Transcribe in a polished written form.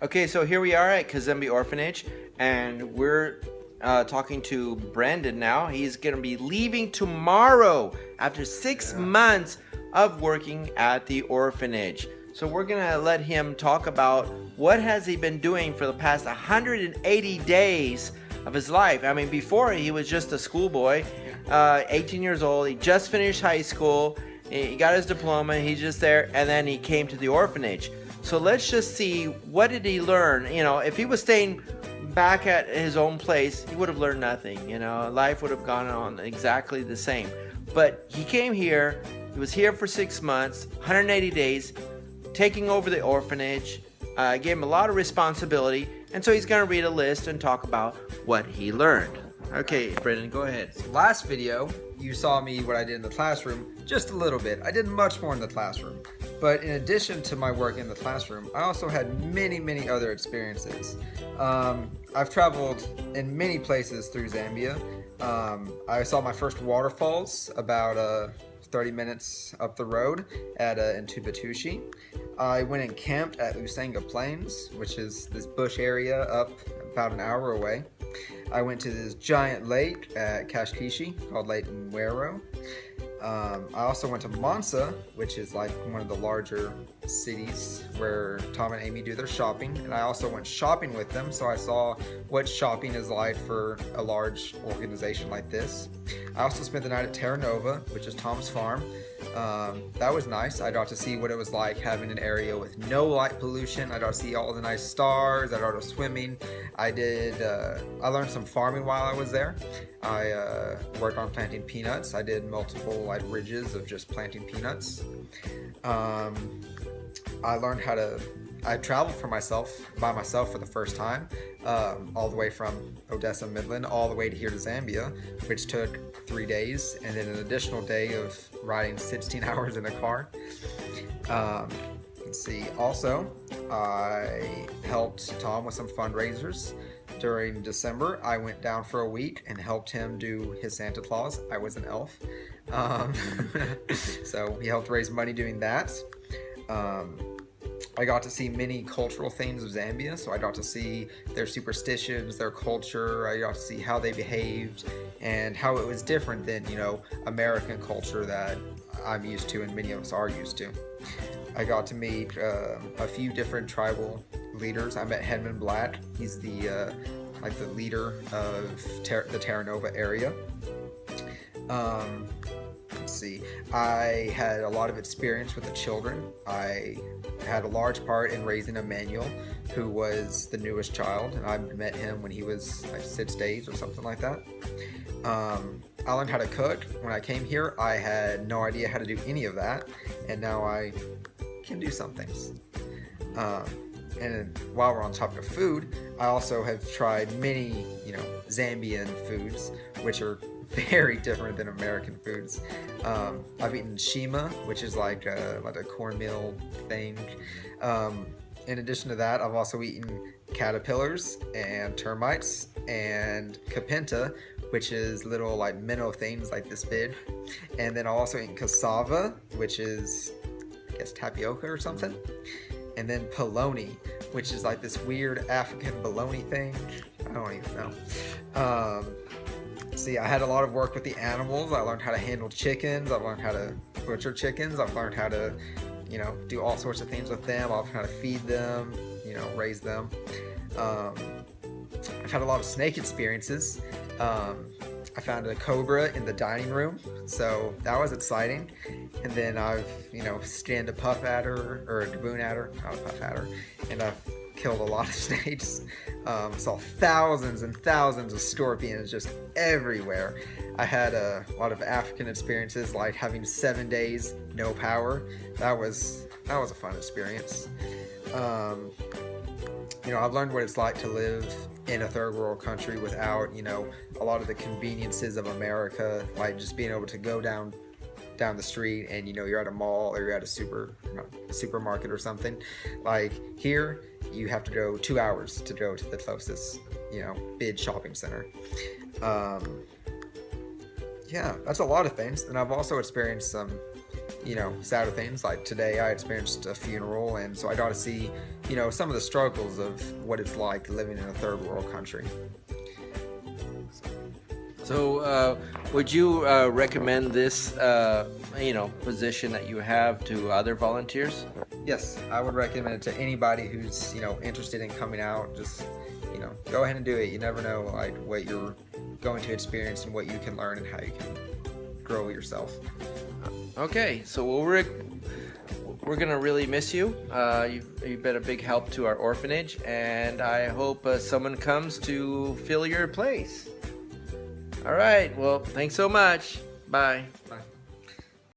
Okay, so here we are at Kazembe Orphanage, and we're talking to Brandon now. He's going to be leaving tomorrow after 6 months of working at the orphanage. So we're going to let him talk about what has he been doing for the past 180 days of his life. I mean, before he was just a schoolboy, 18 years old. He just finished high school. He got his diploma. He's just there, and then he came to the orphanage. So let's just see, what did he learn? You know, if he was staying back at his own place, he would have learned nothing. You know, life would have gone on exactly the same. But he came here. He was here for 6 months, 180 days, taking over the orphanage. Gave him a lot of responsibility, and so he's going to read a list and talk about what he learned. Okay, Brendan, go ahead. Last video, you saw me what I did in the classroom, just a little bit. I did much more in the classroom. But in addition to my work in the classroom, I also had many other experiences. I've traveled in many places through Zambia. I saw my first waterfalls about 30 minutes up the road at Ntubatushi. I went and camped at Lusanga Plains, which is this bush area up about an hour away. I went to this giant lake at Kashkishi called Lake Morrow. I also went to Mansa, which is like one of the larger cities where Tom and Amy do their shopping. And I also went shopping with them, so I saw what shopping is like for a large organization like this. I also spent the night at Terra Nova, which is Tom's farm. That was nice. I got to see what it was like having an area with no light pollution. I got to see all the nice stars. I got to go swimming. I learned some farming while I was there. I worked on planting peanuts. I did multiple like ridges of just planting peanuts. I traveled by myself for the first time, all the way from Odessa, Midland, all the way to here to Zambia, which took 3 days, and then an additional day of riding 16 hours in a car. Let's see. Also, I helped Tom with some fundraisers. During December, I went down for a week and helped him do his Santa Claus. I was an elf. So we helped raise money doing that. I got to see many cultural things of Zambia, so I got to see their superstitions, their culture. I got to see how they behaved and how it was different than, American culture that I'm used to and many of us are used to. I got to meet a few different tribal leaders. I met Headman Black. He's the leader of the Terra Nova area. Let's see. I had a lot of experience with the children. I had a large part in raising Emmanuel, who was the newest child, and I met him when he was like 6 days or something like that. I learned how to cook. When I came here, I had no idea how to do any of that, and now I can do some things. And while we're on topic of food, I also have tried many, Zambian foods, which are very different than American foods. I've eaten shima, which is like a cornmeal thing. In addition to that, I've also eaten caterpillars and termites and kapenta, which is little like minnow things like this big. And then I'll also eat cassava, which is, I guess, tapioca or something. And then polony, which is like this weird African bologna thing. I don't even know. See, I had a lot of work with the animals. I learned how to handle chickens. I've learned how to butcher chickens. I've learned how to, do all sorts of things with them. I've learned how to feed them, raise them. I've had a lot of snake experiences. I found a cobra in the dining room, so that was exciting. And then I've, skinned a puff adder, or a gaboon adder, not a puff adder, and I've killed a lot of snakes. Saw thousands and thousands of scorpions just everywhere. I had a lot of African experiences, like having 7 days no power. That was a fun experience. I've learned what it's like to live in a third world country without, a lot of the conveniences of America, like just being able to go down the street and, you're at a mall or you're at a supermarket or something. Like here, you have to go 2 hours to go to the closest, big shopping center. Yeah, that's a lot of things. And I've also experienced some, sadder things. Like today I experienced a funeral, and so I got to see, some of the struggles of what it's like living in a third world country. So, would you recommend this, position that you have to other volunteers? Yes, I would recommend it to anybody who's interested in coming out. Just go ahead and do it. You never know what you're going to experience and what you can learn and how you can grow yourself. Okay, so we're gonna really miss you. You've been a big help to our orphanage, and I hope someone comes to fill your place. All right, well, thanks so much. Bye. Bye.